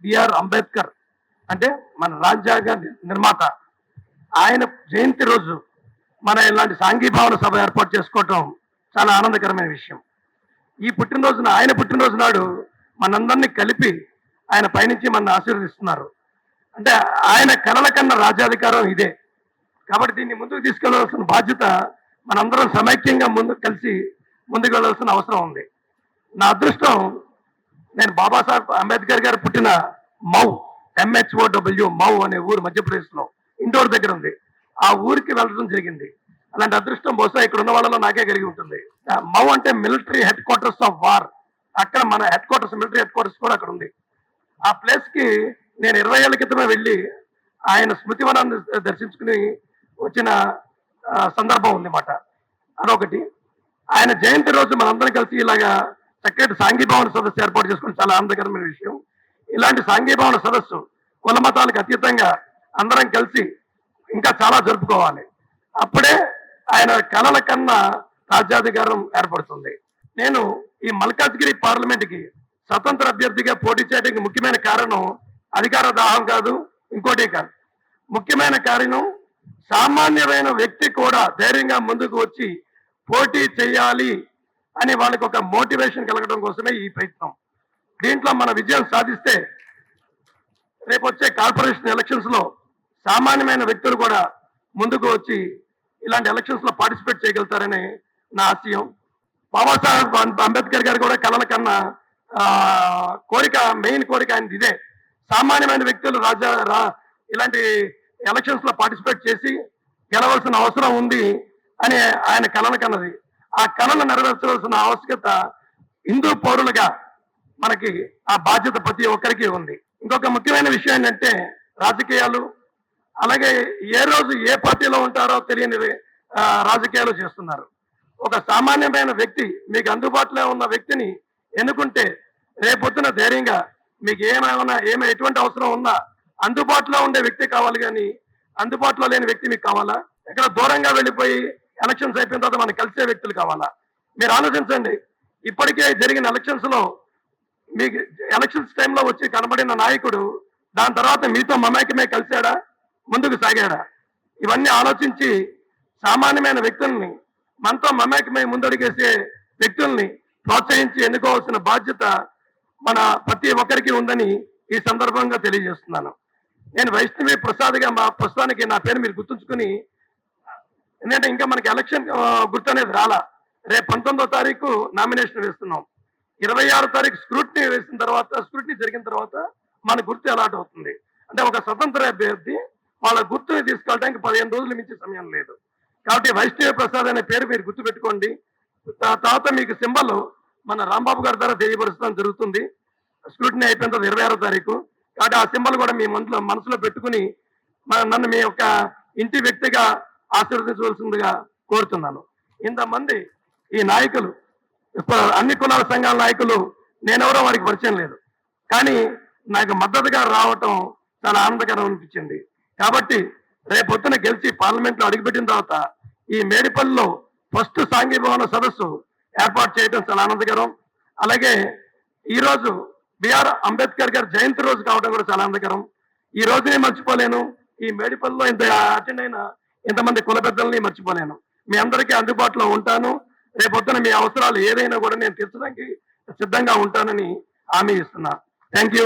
BR Ambedkar అంటే మన రాజ్యాంగ నిర్మాత ఆయన జయంతి రోజు మన ఇలాంటి సాంఘీభావన సభ ఏర్పాటు చేసుకోవటం చాలా ఆనందకరమైన విషయం. ఈ పుట్టినరోజున ఆయన పుట్టినరోజు నాడు మనందరినీ కలిపి ఆయన పైనుంచి మన ఆశీర్వదిస్తున్నారు. అంటే ఆయన కలల కన్నా రాజ్యాధికారం ఇదే. కాబట్టి దీన్ని ముందుకు తీసుకెళ్లాల్సిన బాధ్యత మనందరం సమైక్యంగా కలిసి ముందుకు వెళ్లాల్సిన అవసరం ఉంది. నా అదృష్టం, నేను బాబాసాహెబ్ అంబేద్కర్ గారు పుట్టిన మౌ MHOW మౌ అనే ఊరు మధ్యప్రదేశ్లో ఇండోర్ దగ్గర ఉంది. ఆ ఊరికి వెళ్ళడం జరిగింది. అలాంటి అదృష్టం బహుశా ఇక్కడ ఉన్న వాళ్ళలో నాకే కలిగి ఉంటుంది. మౌ అంటే military head quarters of war. అక్కడ మన head quarters, military head quarters కూడా అక్కడ ఉంది. ఆ ప్లేస్ కి నేను 20 ఏళ్ల క్రితమే వెళ్ళి ఆయన స్మృతివనాన్ని దర్శించుకుని వచ్చిన సందర్భం ఉందన్నమాట. అదొకటి. ఆయన జయంతి రోజు మనందరం కలిసి ఇలాగా చక్కటి సాంఘీభావన సదస్సు ఏర్పాటు చేసుకుని చాలా ఆనందకరమైన విషయం. ఇలాంటి సాంఘీభావన సదస్సు కుల మతాలకు అతీతంగా అందరం కలిసి ఇంకా చాలా జరుపుకోవాలి. అప్పుడే ఆయన కలల కన్నా రాజ్యాధికారం ఏర్పడుతుంది. నేను ఈ మల్కాజ్గిరి పార్లమెంట్కి స్వతంత్ర అభ్యర్థిగా పోటీ చేయడానికి ముఖ్యమైన కారణం అధికార దాహం కాదు, ఇంకోటి కాదు. ముఖ్యమైన కారణం సామాన్యమైన వ్యక్తి కూడా ధైర్యంగా ముందుకు వచ్చి పోటీ చేయాలి అని వాళ్ళకి ఒక మోటివేషన్ కలగడం కోసమే ఈ ప్రయత్నం. దీంట్లో మన విజయం సాధిస్తే రేపు వచ్చే కార్పొరేషన్ ఎలక్షన్స్ లో సామాన్యమైన వ్యక్తులు కూడా ముందుకు వచ్చి ఇలాంటి ఎలక్షన్స్ లో పార్టిసిపేట్ చేయగలుగుతారని నా ఆశయం. బాబాసాహెబ్ అంబేద్కర్ గారు కూడా కలల కన్నా కోరిక, మెయిన్ కోరిక ఆయన ఇదే. సామాన్యమైన వ్యక్తులు ఇలాంటి ఎలక్షన్స్ లో పార్టిసిపేట్ చేసి గెలవలసిన అవసరం ఉంది అని ఆయన కలలు కన్నది. ఆ కళను నెరవేర్చవలసిన ఆవశ్యకత హిందూ పౌరులుగా మనకి ఆ బాధ్యత ప్రతి ఒక్కరికి ఉంది. ఇంకొక ముఖ్యమైన విషయం ఏంటంటే రాజకీయాలు, అలాగే ఏ రోజు ఏ పార్టీలో ఉంటారో తెలియని రాజకీయాలు చేస్తున్నారు. ఒక సామాన్యమైన వ్యక్తి, మీకు అందుబాటులో ఉన్న వ్యక్తిని ఎన్నుకుంటే రేపొద్దున ధైర్యంగా మీకు ఎటువంటి అవసరం ఉన్నా అందుబాటులో ఉండే వ్యక్తి కావాలి, కానీ అందుబాటులో లేని వ్యక్తి మీకు కావాలా? ఎక్కడ దూరంగా వెళ్ళిపోయి ఎలక్షన్స్ అయిపోయిన తర్వాత మనకు కలిసే వ్యక్తులు కావాలా? మీరు ఆలోచించండి. ఇప్పటికే జరిగిన ఎలక్షన్స్ లో మీకు ఎలక్షన్స్ టైంలో వచ్చి కనబడిన నాయకుడు దాని తర్వాత మీతో మమేకమే కలిశాడా, ముందుకు సాగాడా? ఇవన్నీ ఆలోచించి సామాన్యమైన వ్యక్తుల్ని, మనతో మమేకమై ముందడిగేసే వ్యక్తుల్ని ప్రోత్సహించి ఎన్నుకోవాల్సిన బాధ్యత మన ప్రతి ఒక్కరికి ఉందని ఈ సందర్భంగా తెలియజేస్తున్నాను. నేను వైష్ణవి ప్రసాద్గా మా ప్రస్తుతానికి నా పేరు మీరు గుర్తుంచుకుని, ఎందుకంటే ఇంకా మనకి ఎలక్షన్ గుర్తు అనేది రాలా. రేపు 19వ తారీఖు నామినేషన్ వేస్తున్నాం. 26వ తారీఖు స్క్రూటినీ జరిగిన తర్వాత మన గుర్తు అలాట్ అవుతుంది. అంటే ఒక స్వతంత్ర అభ్యర్థి వాళ్ళ గుర్తుని తీసుకెళ్ళడానికి 15 రోజులు మించి సమయం లేదు. కాబట్టి వైష్ణవి ప్రసాద్ అనే పేరు మీరు గుర్తు పెట్టుకోండి. తర్వాత మీకు సింబల్ మన రాంబాబు గారి ద్వారా తెలియపరచడం జరుగుతుంది. స్క్రూటినీ అయిపోయిన తర్వాత 26వ తారీఖు. కాబట్టి ఆ సింబల్ కూడా మీ మనసులో పెట్టుకుని నన్ను మీ యొక్క ఇంటి వ్యక్తిగా ఆశీర్వదించవలసిందిగా కోరుతున్నాను. ఇంతమంది ఈ నాయకులు, అన్ని కులాల సంఘాల నాయకులు, నేనెవరో వారికి పరిచయం లేదు, కానీ నాకు మద్దతుగా రావటం చాలా ఆనందకరం అనిపించింది. కాబట్టి రేపొద్దున గెలిచి పార్లమెంట్ లో అడుగుపెట్టిన తర్వాత ఈ మేడిపల్లిలో ఫస్ట్ సాంఘీభవన సదస్సు ఏర్పాటు చేయడం చాలా ఆనందకరం. అలాగే ఈ రోజు బిఆర్ అంబేద్కర్ గారి జయంతి రోజు కావడం కూడా చాలా ఆనందకరం. ఈ రోజుని మర్చిపోలేను. ఈ మేడిపల్లిలో ఇంత అటెండ్ అయిన ఇంతమంది కుల పెద్దల్ని మర్చిపోలేను. మీ అందరికీ అందుబాటులో ఉంటాను. రేపొద్దున మీ అవసరాలు ఏదైనా కూడా నేను తీర్చడానికి సిద్ధంగా ఉంటానని హామీ ఇస్తున్నా. Thank you.